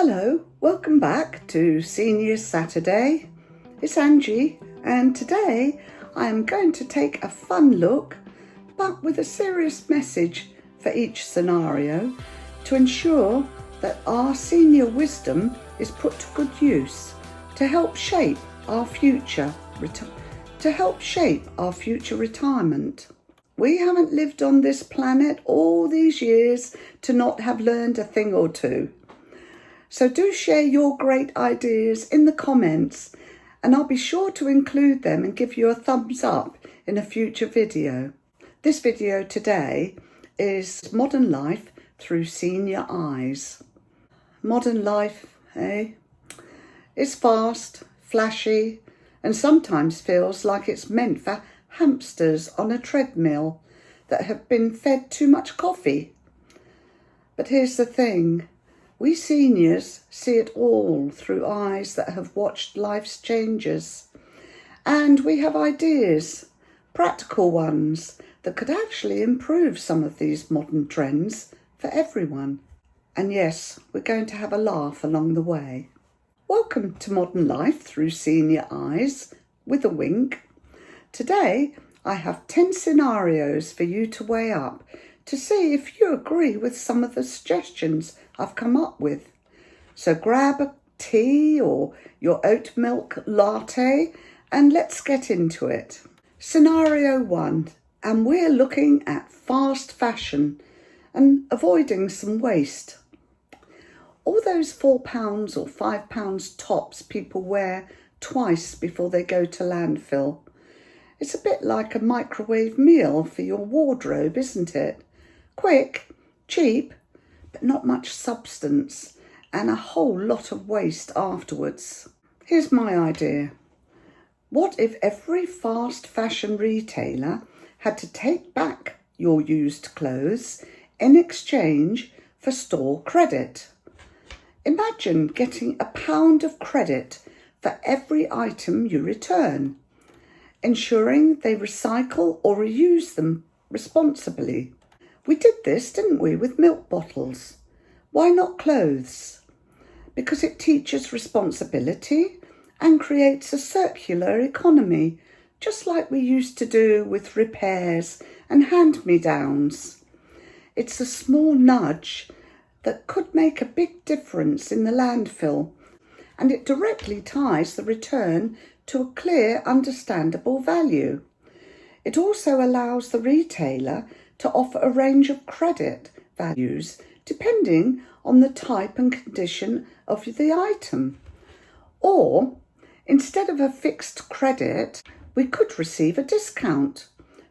Hello, welcome back to Senior Saturday. It's Angie, and today I am going to take a fun look, but with a serious message for each scenario to ensure that our senior wisdom is put to good use to help shape our future retirement. We haven't lived on this planet all these years to not have learned a thing or two. So do share your great ideas in the comments, and I'll be sure to include them and give you a thumbs up in a future video. This video today is Modern Life Through Senior Eyes. Modern life, is fast, flashy, and sometimes feels like it's meant for hamsters on a treadmill that have been fed too much coffee. But here's the thing. We seniors see it all through eyes that have watched life's changes. And we have ideas, practical ones, that could actually improve some of these modern trends for everyone. And yes, we're going to have a laugh along the way. Welcome to Modern Life Through Senior Eyes, with a wink. Today, I have 10 scenarios for you to weigh up to see if you agree with some of the suggestions I've come up with. So grab a tea or your oat milk latte and let's get into it. Scenario 1, and we're looking at fast fashion and avoiding some waste. All those £4 or £5 tops people wear twice before they go to landfill. It's a bit like a microwave meal for your wardrobe, isn't it? Quick, cheap, but not much substance and a whole lot of waste afterwards. Here's my idea. What if every fast fashion retailer had to take back your used clothes in exchange for store credit? Imagine getting £1 of credit for every item you return, ensuring they recycle or reuse them responsibly. We did this, didn't we, with milk bottles? Why not clothes? Because it teaches responsibility and creates a circular economy, just like we used to do with repairs and hand-me-downs. It's a small nudge that could make a big difference in the landfill, and it directly ties the return to a clear, understandable value. It also allows the retailer to offer a range of credit values depending on the type and condition of the item. Or, instead of a fixed credit, we could receive a discount.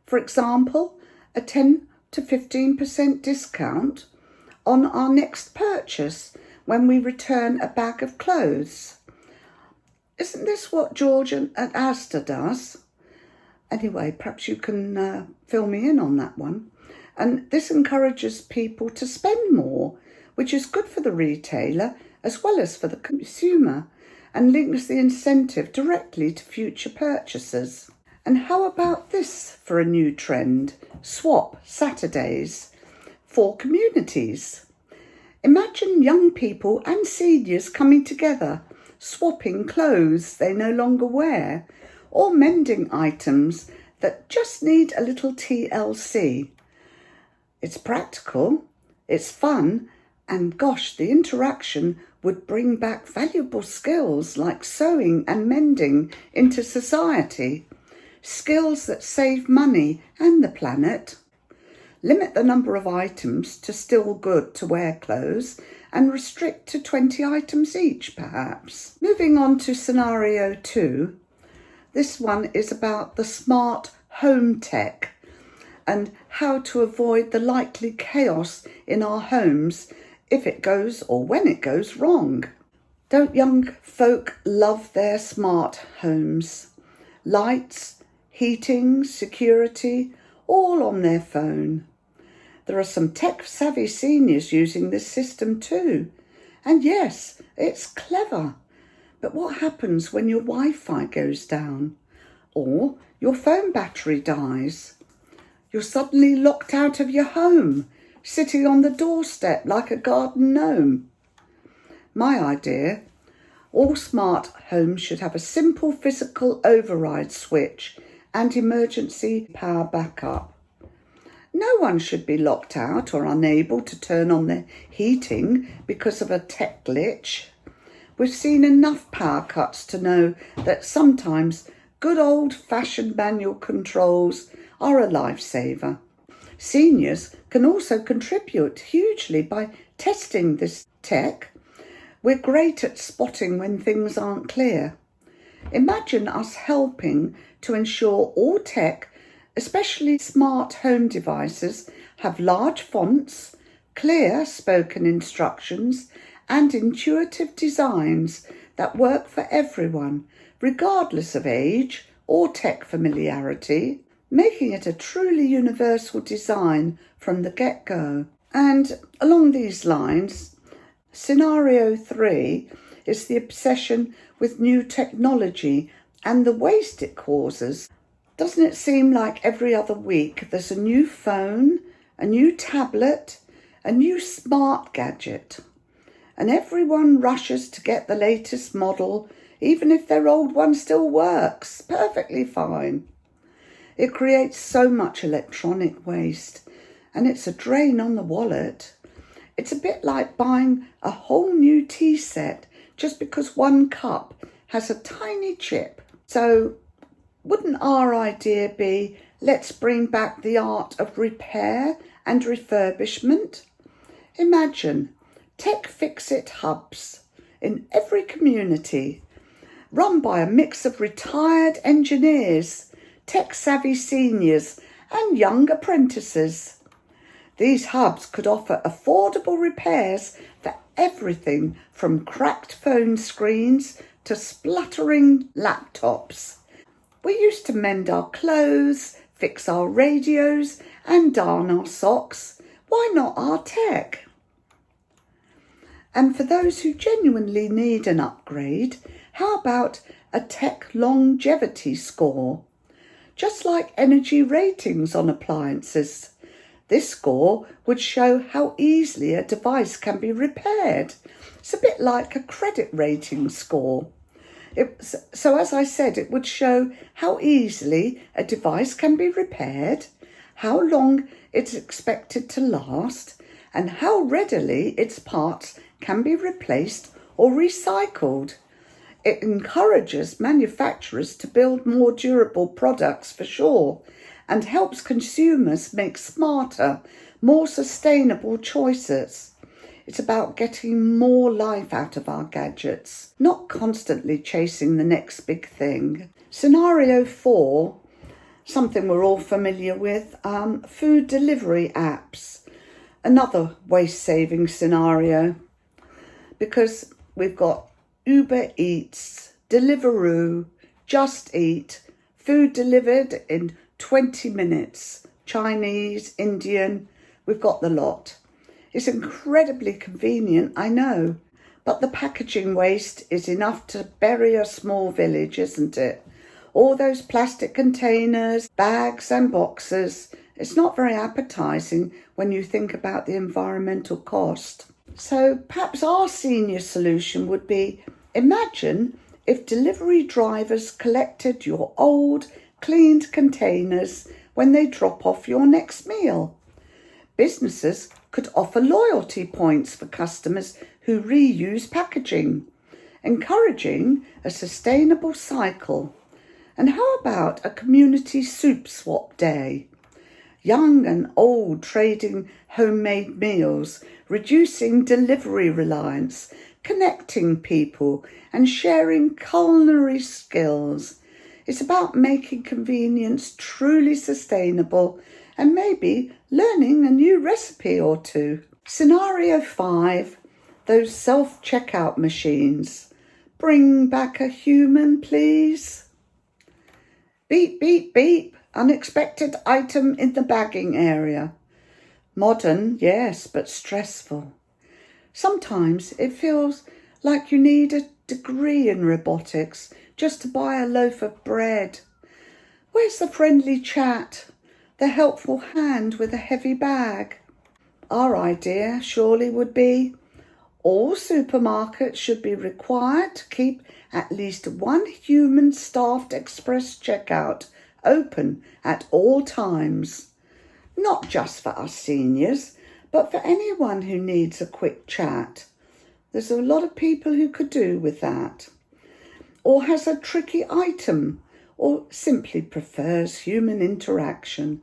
For example, a 10 to 15% discount on our next purchase when we return a bag of clothes. Isn't this what George at Asda does? Anyway, perhaps you can fill me in on that one. And this encourages people to spend more, which is good for the retailer as well as for the consumer, and links the incentive directly to future purchases. And how about this for a new trend? Swap Saturdays for communities. Imagine young people and seniors coming together, swapping clothes they no longer wear, or mending items that just need a little TLC. It's practical, it's fun, and gosh, the interaction would bring back valuable skills like sewing and mending into society, skills that save money and the planet. Limit the number of items to still good to wear clothes and restrict to 20 items each, perhaps. Moving on to scenario 2. This one is about the smart home tech and how to avoid the likely chaos in our homes if it goes or when it goes wrong. Don't young folk love their smart homes? Lights, heating, security, all on their phone. There are some tech-savvy seniors using this system too. And yes, it's clever. But what happens when your Wi-Fi goes down? Or your phone battery dies? You're suddenly locked out of your home, sitting on the doorstep like a garden gnome. My idea: all smart homes should have a simple physical override switch and emergency power backup. No one should be locked out or unable to turn on their heating because of a tech glitch. We've seen enough power cuts to know that sometimes good old-fashioned manual controls are a lifesaver. Seniors can also contribute hugely by testing this tech. We're great at spotting when things aren't clear. Imagine us helping to ensure all tech, especially smart home devices, have large fonts, clear spoken instructions, and intuitive designs that work for everyone, regardless of age or tech familiarity, making it a truly universal design from the get-go. And along these lines, Scenario 3 is the obsession with new technology and the waste it causes. Doesn't it seem like every other week there's a new phone, a new tablet, a new smart gadget? And everyone rushes to get the latest model, even if their old one still works perfectly fine. It creates so much electronic waste, and it's a drain on the wallet. It's a bit like buying a whole new tea set just because one cup has a tiny chip. So wouldn't our idea be, let's bring back the art of repair and refurbishment? Imagine tech fix-it hubs in every community, run by a mix of retired engineers, tech-savvy seniors and young apprentices. These hubs could offer affordable repairs for everything from cracked phone screens to spluttering laptops. We used to mend our clothes, fix our radios and darn our socks. Why not our tech? And for those who genuinely need an upgrade, how about a tech longevity score? Just like energy ratings on appliances, this score would show how easily a device can be repaired. It's a bit like a credit rating score. So as I said, it would show how easily a device can be repaired, how long it's expected to last, and how readily its parts can be replaced or recycled. It encourages manufacturers to build more durable products for sure, and helps consumers make smarter, more sustainable choices. It's about getting more life out of our gadgets, not constantly chasing the next big thing. Scenario 4, something we're all familiar with, food delivery apps. Another waste-saving scenario, because we've got Uber Eats, Deliveroo, Just Eat, food delivered in 20 minutes, Chinese, Indian, we've got the lot. It's incredibly convenient, I know, but the packaging waste is enough to bury a small village, isn't it? All those plastic containers, bags and boxes. It's not very appetising when you think about the environmental cost. So perhaps our senior solution would be, imagine if delivery drivers collected your old, cleaned containers when they drop off your next meal. Businesses could offer loyalty points for customers who reuse packaging, encouraging a sustainable cycle. And how about a community soup swap day? Young and old trading homemade meals, reducing delivery reliance, connecting people and sharing culinary skills. It's about making convenience truly sustainable and maybe learning a new recipe or two. Scenario 5, those self-checkout machines. Bring back a human, please. Beep, beep, beep. Unexpected item in the bagging area. Modern, yes, but stressful. Sometimes it feels like you need a degree in robotics just to buy a loaf of bread. Where's the friendly chat? The helpful hand with a heavy bag? Our idea surely would be, All supermarkets should be required to keep at least one human staffed express checkout open at all times. Not just for us seniors, but for anyone who needs a quick chat. There's a lot of people who could do with that. Or has a tricky item, or simply prefers human interaction.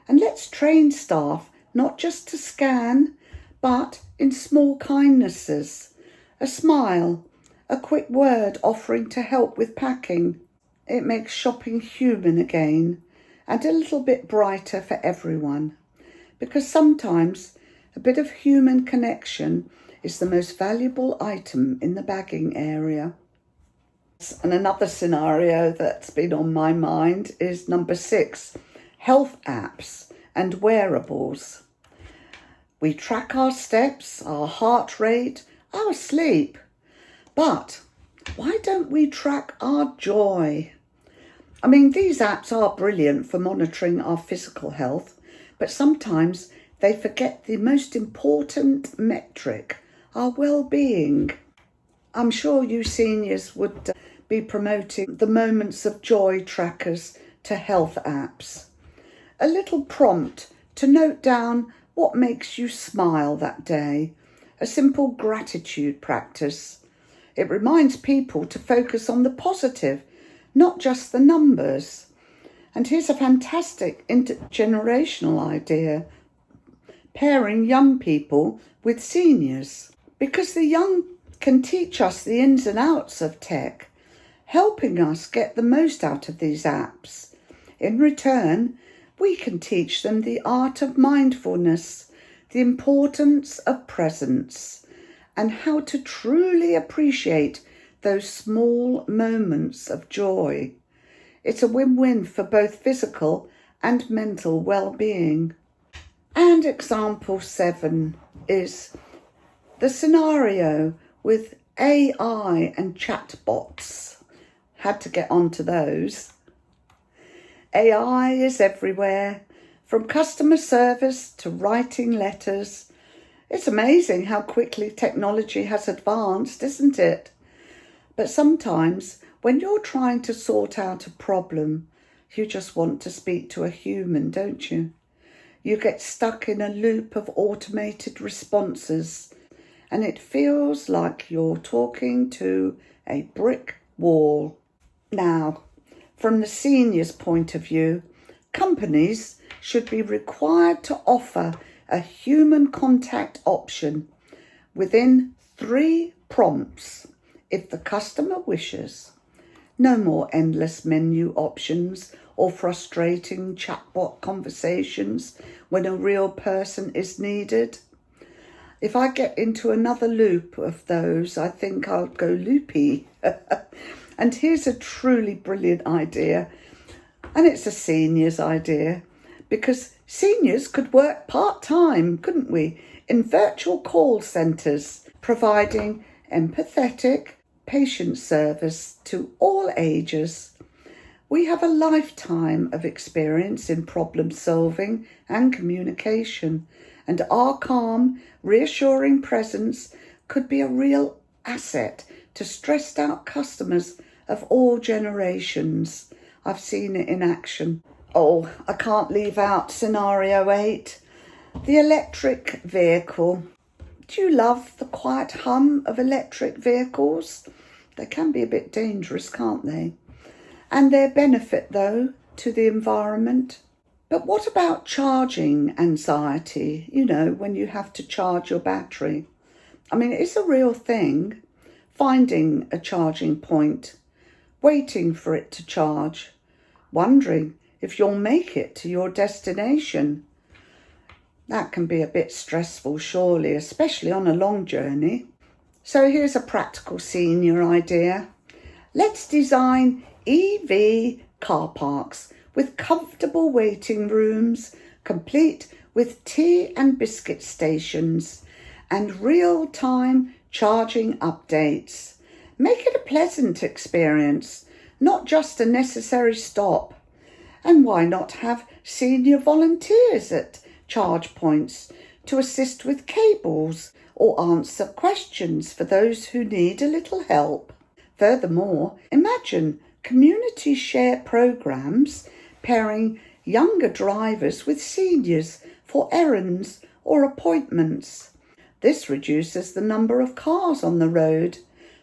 And let's train staff not just to scan, but in small kindnesses. A smile, a quick word offering to help with packing. It makes shopping human again and a little bit brighter for everyone. Because sometimes a bit of human connection is the most valuable item in the bagging area. And another scenario that's been on my mind is number 6, health apps and wearables. We track our steps, our heart rate, our sleep. But why don't we track our joy? I mean, these apps are brilliant for monitoring our physical health, but sometimes they forget the most important metric, our well-being. I'm sure you seniors would be promoting the moments of joy trackers to health apps. A little prompt to note down what makes you smile that day. A simple gratitude practice. It reminds people to focus on the positive, not just the numbers. And here's a fantastic intergenerational idea. Pairing young people with seniors. Because the young can teach us the ins and outs of tech, helping us get the most out of these apps. In return, we can teach them the art of mindfulness, the importance of presence, and how to truly appreciate those small moments of joy. It's a win-win for both physical and mental well-being. And example 7 is the scenario with AI and chatbots. Had to get onto those. AI is everywhere, from customer service to writing letters. It's amazing how quickly technology has advanced, isn't it? But sometimes when you're trying to sort out a problem, you just want to speak to a human, don't you? You get stuck in a loop of automated responses, and it feels like you're talking to a brick wall. Now, from the senior's point of view, companies should be required to offer a human contact option within 3 prompts if the customer wishes. No more endless menu options or frustrating chatbot conversations when a real person is needed. If I get into another loop of those, I think I'll go loopy. And here's a truly brilliant idea, and it's a senior's idea, because seniors could work part-time, couldn't we, in virtual call centres, providing empathetic patient service to all ages. We have a lifetime of experience in problem solving and communication, and our calm, reassuring presence could be a real asset to stressed out customers of all generations. I've seen it in action. Oh, I can't leave out scenario 8, the electric vehicle. Do you love the quiet hum of electric vehicles? They can be a bit dangerous, can't they? And their benefit, though, to the environment. But what about charging anxiety? You know, when you have to charge your battery. I mean, it's a real thing. Finding a charging point, waiting for it to charge, wondering if you'll make it to your destination. That can be a bit stressful, surely, especially on a long journey. So here's a practical senior idea. Let's design EV car parks with comfortable waiting rooms, complete with tea and biscuit stations and real-time charging updates. Make it a pleasant experience, not just a necessary stop. And why not have senior volunteers at charge points to assist with cables or answer questions for those who need a little help. Furthermore, imagine community share programs pairing younger drivers with seniors for errands or appointments. This reduces the number of cars on the road,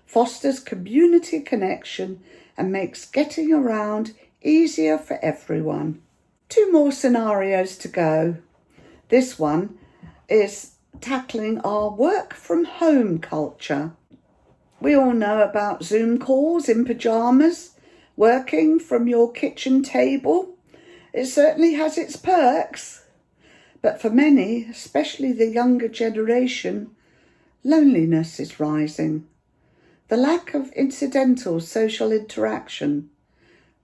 fosters community connection, and makes getting around easier for everyone. 2 more scenarios to go. This one is tackling our work from home culture. We all know about Zoom calls in pyjamas, working from your kitchen table. It certainly has its perks. But for many, especially the younger generation, loneliness is rising. The lack of incidental social interaction,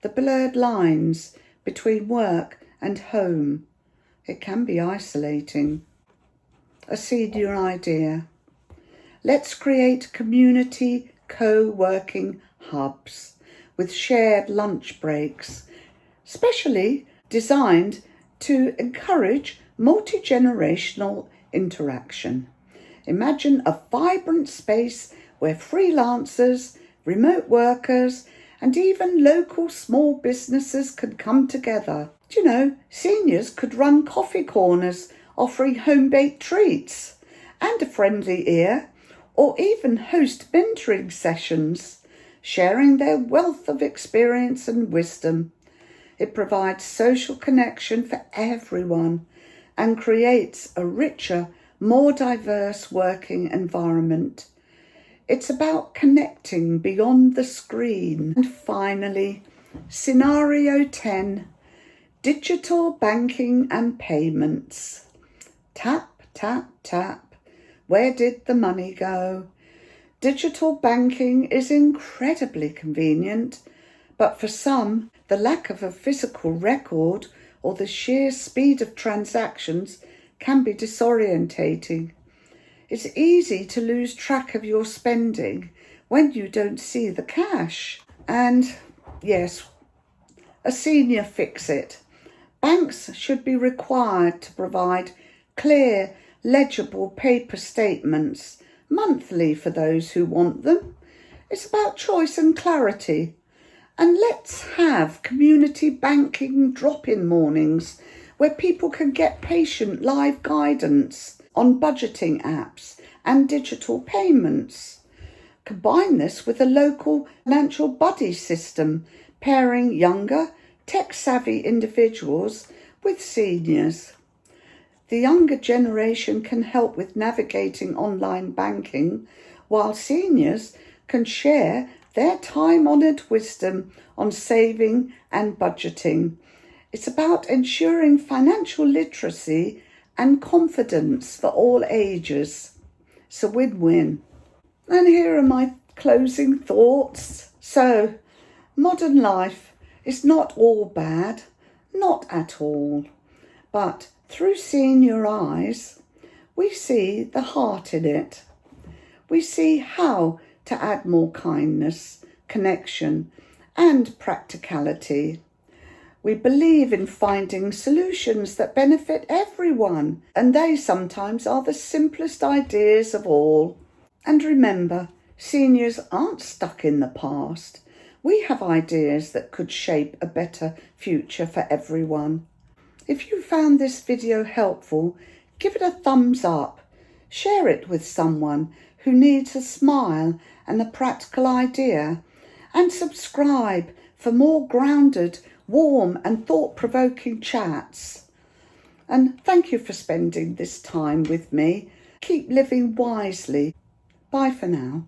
the blurred lines between work and home, it can be isolating. A senior idea. Let's create community co-working hubs with shared lunch breaks, specially designed to encourage multi-generational interaction. Imagine a vibrant space where freelancers, remote workers, and even local small businesses could come together. Do you know, seniors could run coffee corners offering home-baked treats and a friendly ear, or even host mentoring sessions, sharing their wealth of experience and wisdom. It provides social connection for everyone and creates a richer, more diverse working environment. It's about connecting beyond the screen. And finally, scenario 10, digital banking and payments. Tap, tap, tap. Where did the money go? Digital banking is incredibly convenient, but for some, the lack of a physical record or the sheer speed of transactions can be disorientating. It's easy to lose track of your spending when you don't see the cash. And yes, a senior fix it. Banks should be required to provide clear, legible paper statements monthly for those who want them. It's about choice and clarity. And let's have community banking drop-in mornings where people can get patient live guidance on budgeting apps and digital payments. Combine this with a local financial buddy system, pairing younger, tech-savvy individuals with seniors. The younger generation can help with navigating online banking, while seniors can share their time-honoured wisdom on saving and budgeting. It's about ensuring financial literacy and confidence for all ages. It's a win-win. And here are my closing thoughts. So, modern life is not all bad, not at all. But through senior eyes, we see the heart in it. We see how to add more kindness, connection, and practicality. We believe in finding solutions that benefit everyone, and they sometimes are the simplest ideas of all. And remember, seniors aren't stuck in the past. We have ideas that could shape a better future for everyone. If you found this video helpful, give it a thumbs up. Share it with someone who needs a smile and a practical idea, and subscribe for more grounded, warm and thought-provoking chats. And thank you for spending this time with me. Keep living wisely. Bye for now.